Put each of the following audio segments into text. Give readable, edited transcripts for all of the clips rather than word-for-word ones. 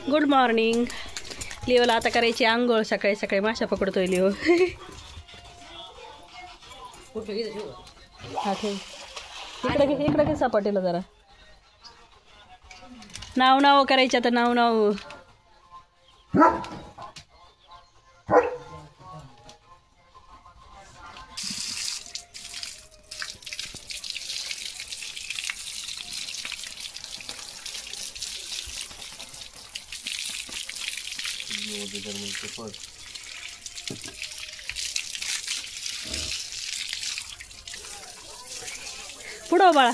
Good morning. लिओला आता करायची आंघोळ. सकाळी सकाळी माशा पकडतोय लिओ. इकडे घे सपाटीला जरा. नाव नाव करायचे आता. नाव नाव. पुढं बाळा.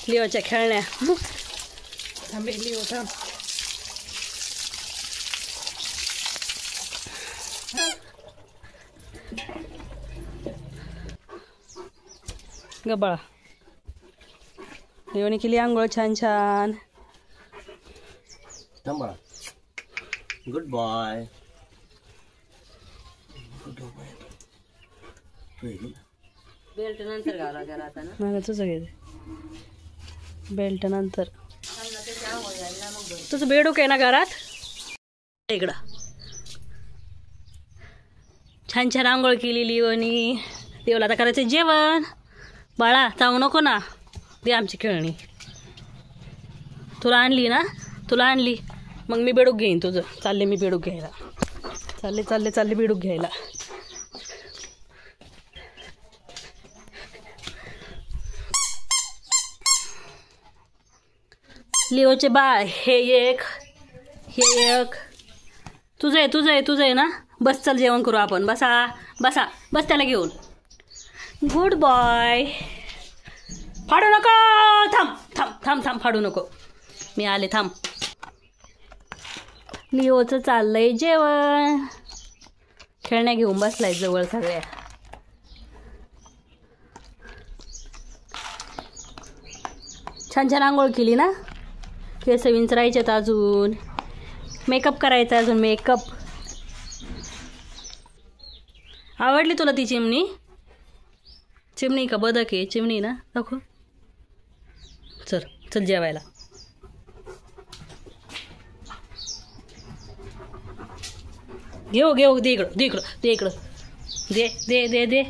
लिओच्या खेळण्या. थांबे लिओ थांब. ग बाळा. लिओने केली आंघोळ छान छान. थांबा. Good boy. बेल्ट नंतर घाला जरा आता ना. मला तुझं घे. बेल्ट नंतर. तुझं बेडूक आहे ना घरात. इकडं छान छान आंघोळ केली लिओनी. लिओला आता करायचं जेवण. बाळा जाऊ नको ना. दे आमची खेळणी. तुला आणली ना. तुला आणली मग मी बेडूक घेईन तुझं. चालले मी बेडूक घ्यायला. चालले बेडूक घ्यायला. लिओचे बाळ. हे एक तुझं आहे ना. बस चल जेवण करू आपण. बस त्याला घेऊन. Good boy. फाडू नको. थांब फाडू नको. मी आले थांब. लिओचं चाललंय जेवण. खेळण्या घेऊन बसलाय जवळ सगळ्या. छान छान आंघोळ केली ना. केस विंचरायचेत अजून. मेकअप करायचा अजून. मेकअप. आवडली तुला ती चिमणी. चिमणी का बदक आहे. चिमणी ना. दाखव. चल जेवायला. घेऊ दे इकडं. दे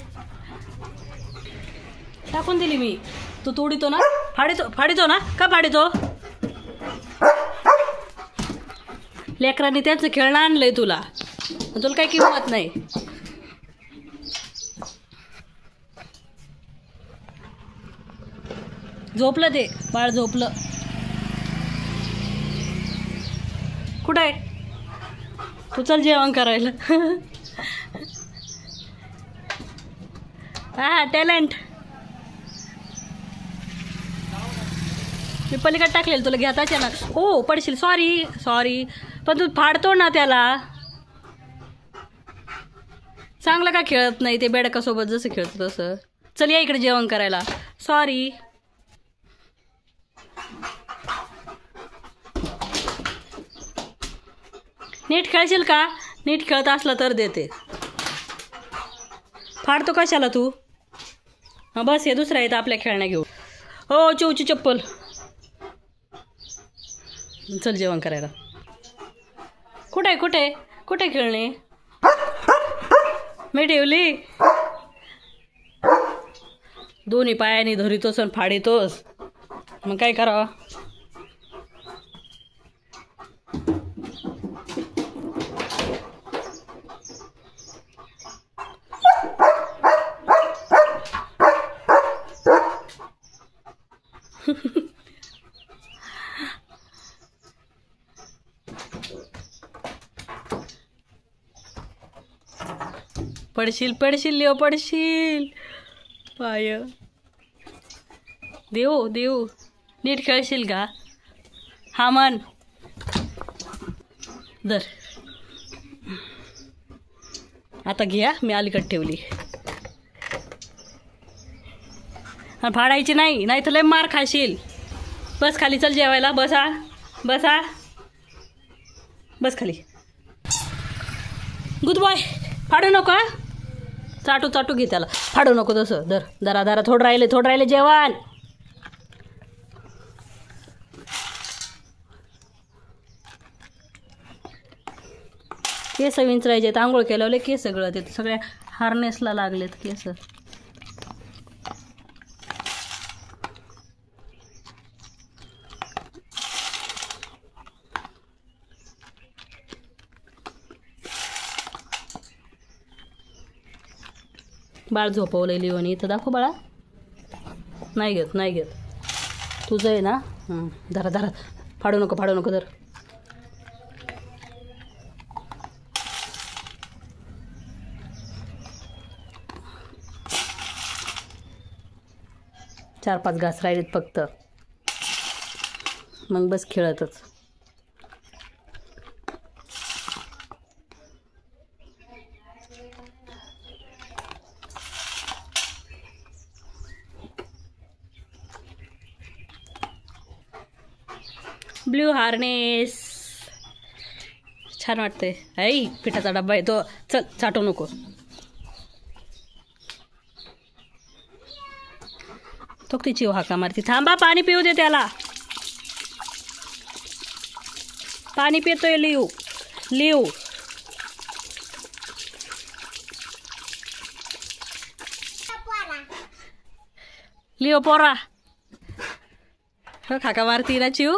टाकून दिली मी. तू तोडीतो ना. फाडितो ना. का फाडितो. लेकरांनी त्यांचं खेळणं आणलंय तुला काही किंमत नाही. झोपलं ते बाळ. झोपलं. कुठं आहे. तू चल जेवण करायला. हा टॅलेंट. मी पलीकडे टाकलेलं तुला घेताच ना. हो पडशील. सॉरी पण तू फाडतो ना त्याला. चांगलं का खेळत नाही ते बेडकासोबत जसं खेळतो तसं. चल या इकडे जेवण करायला. सॉरी. नीट खेळशील का. नीट खेळत असला तर देते. फाडतो कशाला तू. हां बस हे दुसरा येतं आपल्या खेळण्या घेऊ. हो चिवची चप्पल. चल जेवण करायला. कुठे खेळणे. मी ठेवली. दोन्ही पायाने धरितोस आणि फाडितोस. मग काय करावं. पडशील लिओ. पडशील. पाय देऊ. नीट खेळशील का. हा मन दर. आता घ्या. मी अलीकडे ठेवली. फाडायची नाही. नाही तर लय मार खाशील. बस खाली. चल जेवायला. बस खाली. Good boy. फाडू नको. चाटू चाटू घे त्याला, फाडू नको तसं. धर, जरा जरा थोडं राहिले जेवण. केस विंचरायचे, आंघोळ केल्यावर केस गळत येत, सगळ्या हार्नेसला लागलेत केस. बाळ झोपवलंय लिओनी इथं, दाखव बाळा. नाही घेत तुझं आहे ना. धरा फाडू नको धर. चार 5 घास राहिलेत फक्त, मग बस खेळतच. ब्ल्यू हार्नेस छान वाटते. आई पिठाचा डब्बा आहे तो, चल चाटू नको. तो तिची हाका मारती. थांबा, पाणी पिऊ दे त्याला. पाणी पितोय लिव. लिओ पोरा हाका मारती ना चिव.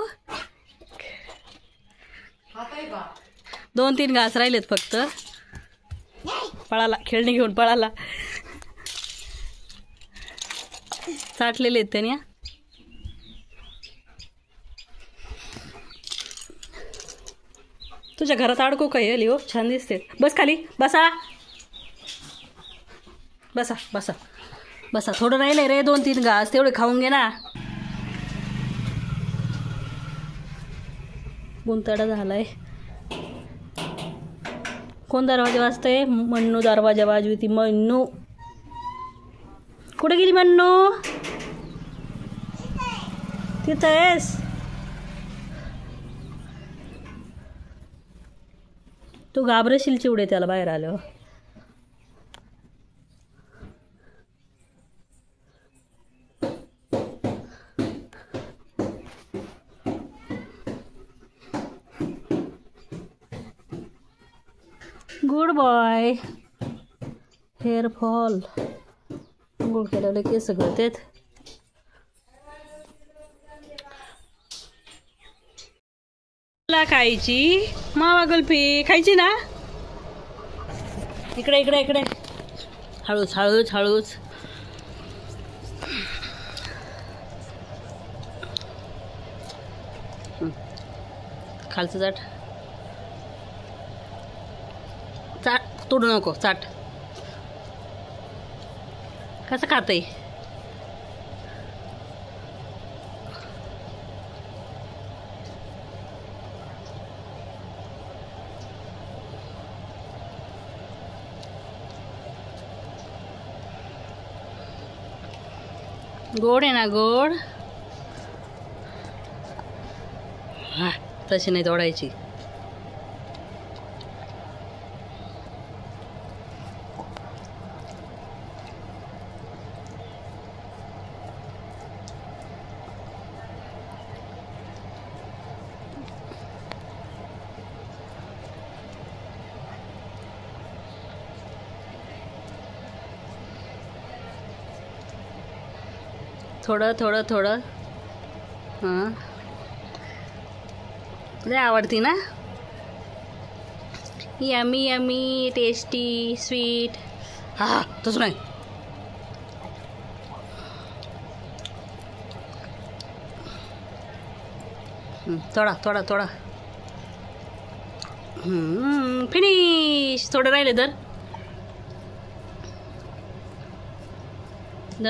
2-3 घास राहिलेत फक्त. पळाला, खेळणी घेऊन पळाला. चाटलेले आहेत त्याने. तुझ्या घरात अडकू काय लिओ, छान दिसते. बस खाली, बसा. थोडं राहिलंय रे, 2-3 घास तेवढे खाऊन घे ना. गुंताडा झालाय. कोण दरवाजा वाजतंय? मन्नू दरवाजा वाजविती. मन्नू कुठे गेली? मन्नू तिथं आहेस? तू घाबरशील चिवडे त्याला बाहेर आल्यावर. Good boy. Hair fall good केल्यावर केस गळतेत. खायची मावा कुल्फी खायची ना. इकडे हळूच. खालचं चाट तोडू नको. चाट कसं खातंय? गोड आहे ना, गोड. हा तशी नाही तोडायची. थोडं. हां लय आवडती ना. Yummy tasty sweet. हा तसं नाही. थोडा. फिनिश. थोडं राहिले दर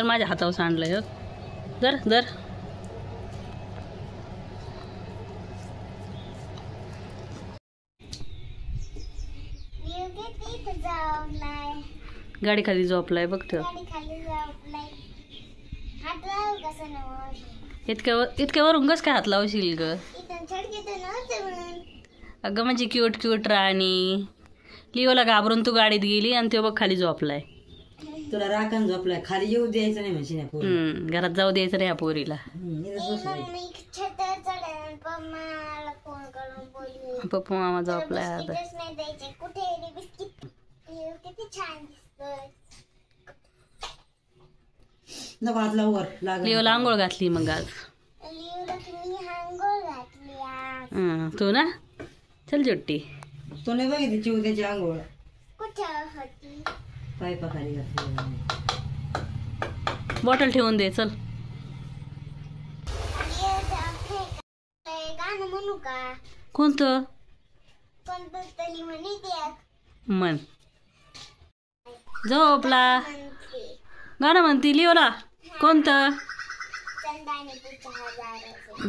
माझ्या हातावर सांडलंय. दर गाडी खाली झोपलाय बघ. इतक्यावर उंगच काय हात लावशील ग. अगं म्हणजे क्यूट राणी. लिओला घाबरून तू गाडीत गेली आणि तो बघ खाली झोपलाय. तुला राखण झोपलाय खाली येऊ द्यायचं नाही म्हणशी ना पोरी. घरात जाऊ द्यायचं रे या पोरीला. पप्पू मामा झोपलाय आता. नको हातला वर लागल. लिओला आंघोळ घातली मग आज. तू ना चल जुट्टी. तो नाही बघितली चिव त्याची आंघोळ पायपा खाली घातली. बॉटल ठेवून दे चल. गाणं म्हणू का? कोणतं म्हण. झोपला गाणं म्हणती लिओला. कोणतं?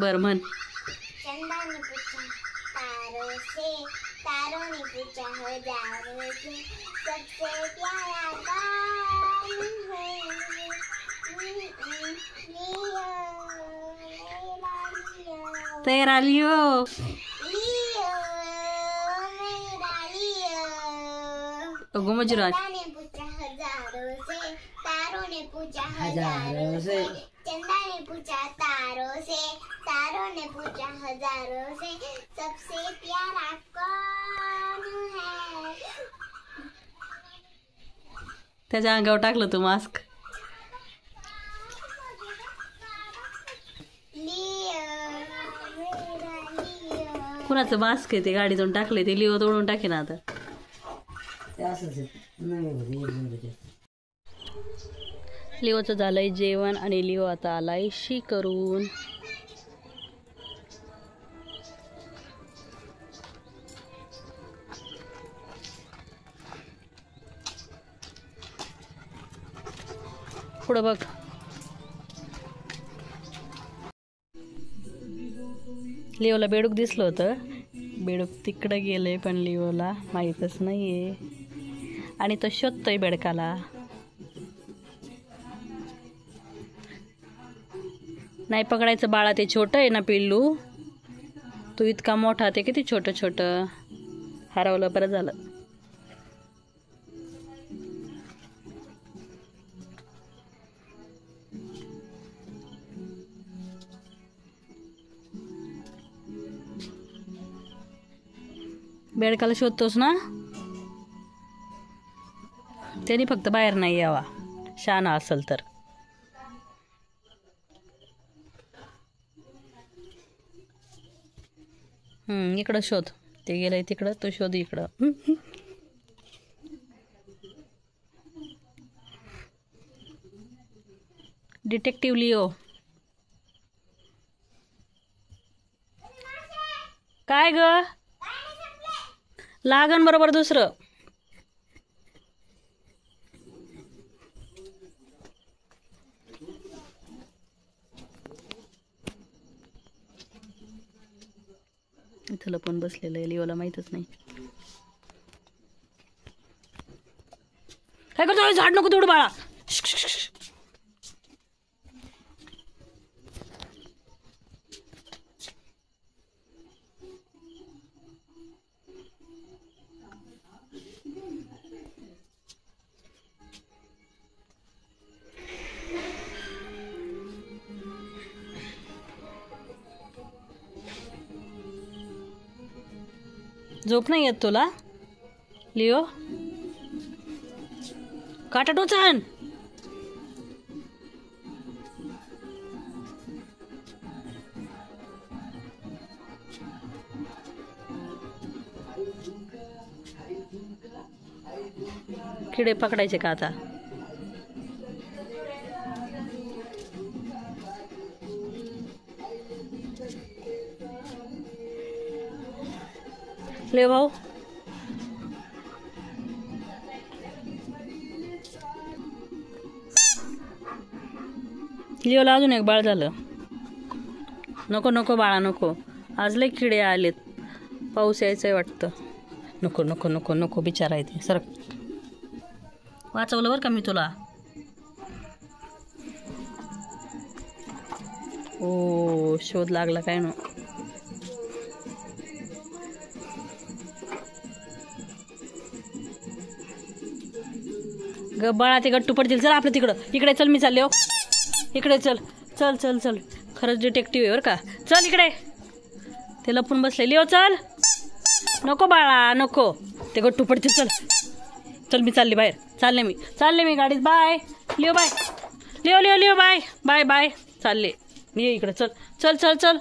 बर म्हण. चंदा ने पूछा तारों से, तारों ने पूछा हजारों से, सबसे प्यारा कौन है? लियो, मेरा लियो, तेरा लिओ. लियो, मेरा लियो. गुमजराज. चंदा ने पूछा हजारों से, तारों ने पूछा हजारों से, चंदा ने पूछा तारों से, तारों ने पूछा हजारों से, सबसे प्यारा कौन है? त्याच्या अंगावर टाकलं तू मास्क. कुणाचं मास्क आहे ते गाडीतून टाकले ते. लिओ तोडून टाके ना आता. लिओचं झालंय जेवण आणि लिओ आता आलाय शी करून. पुढं बघ. लिओला बेडूक दिसलं होतं. बेडूक तिकडं गेलंय पण लिओला माहीतच नाहीये आणि तो शोधतोय बेडकाला. नाही पकडायचं बाळा, ते छोटं आहे ना पिल्लू. तू इतका मोठा ते किती छोटं छोटं. हरवलं बरं झालं. बेडकाला शोधतोस ना. त्यांनी फक्त बाहेर नाही यावा, शाना असेल तर. इकडं शोध. ते गेलंय तिकडं, तो शोध इकडं. Detective Leo. काय ग लागन बरोबर दुसरं. इथं लपून बसलेलं आहे. लिओला माहीतच नाही. काय करतो? झाड नको तोडू बाळा. झोप नाही येत तुला लिओ? काटा टोचान. किडे पकडायचे का आता? ले भाऊ. लिओला अजून एक बाळ झालं. नको नको बाळा नको. आज लय किडे आलेत. पाऊस यायचंय वाटतं. नको नको नको नको बिचारा येते. सर वाचवलं बरं का मी तुला. ओ शोध लागला काय ना. ग बाळा ते गट्टू पडतील. चल आपलं तिकडं. इकडे चल, मी चालले हो. इकडे चल चल चल चल. खरंच डिटेक्टिव्ह आहे बरं का. चल इकडे. ते लपून बसलेली हो. चल. नको बाळा नको, ते गट्टू पडतील. चल चल, मी चालली बाहेर. चालले मी गाडीत. Bye Leo, bye Leo Leo Leo, bye bye bye. चालले मी. इकडे चल चल चल चल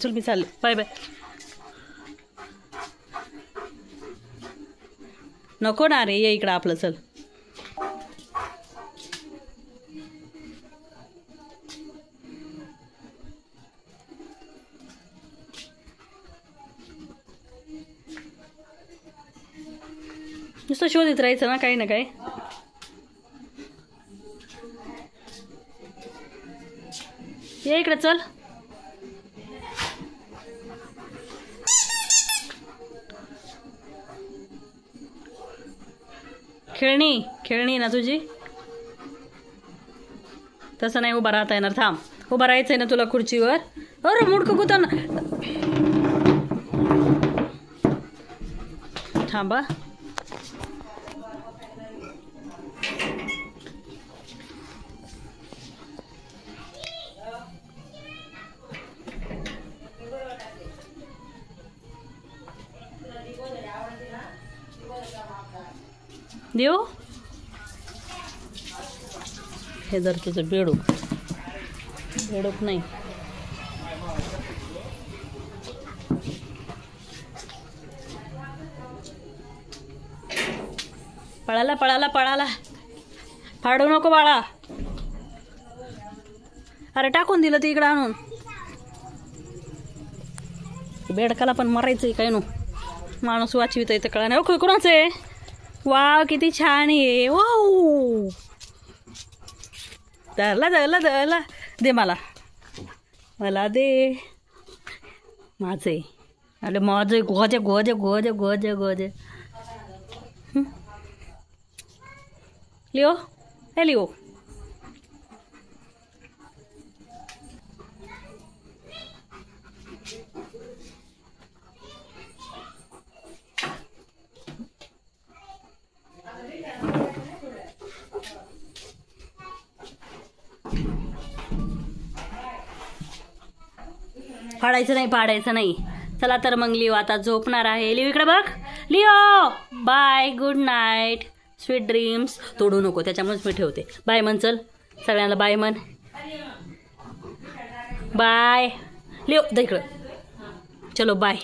चल, मी चालले. Bye bye. नको ना रे, ये इकडं आपलं. चल. नुसतं शोधित राहायचं ना काही ना काही. ये इकडे चल. खेळणी ना तुझी. तसं नाही उभा राहता येणार. थांब. उभा राहायचंय ना तुला खुर्चीवर. अरे मुडकं कुठं. थांबा. देऊ हे जर तुझं बेडूक नाही. पळाला. फाडू नको बाळा. अरे टाकून दिलं ते इकडं आणून. बेडकाला पण मरायचंय काय नो. माणूस वाचवित आहे तर कळा नाही. कोणाचं आहे. वाव किती छान आहे. वाव. धरला. दे मला दे. माझे अरे माझे गोजे. लिओ हे लिओ. पाडायचं नाही. चला तर मग लिओ आता झोपणार आहे. लिओ इकडे बघ. Leo bye, good night, sweet dreams. तोडू नको त्याच्यामुळेच मी ठेवते. बाय म्हण. चल सगळ्यांना बाय म्हण. Bye Leo. इकडं चलो बाय.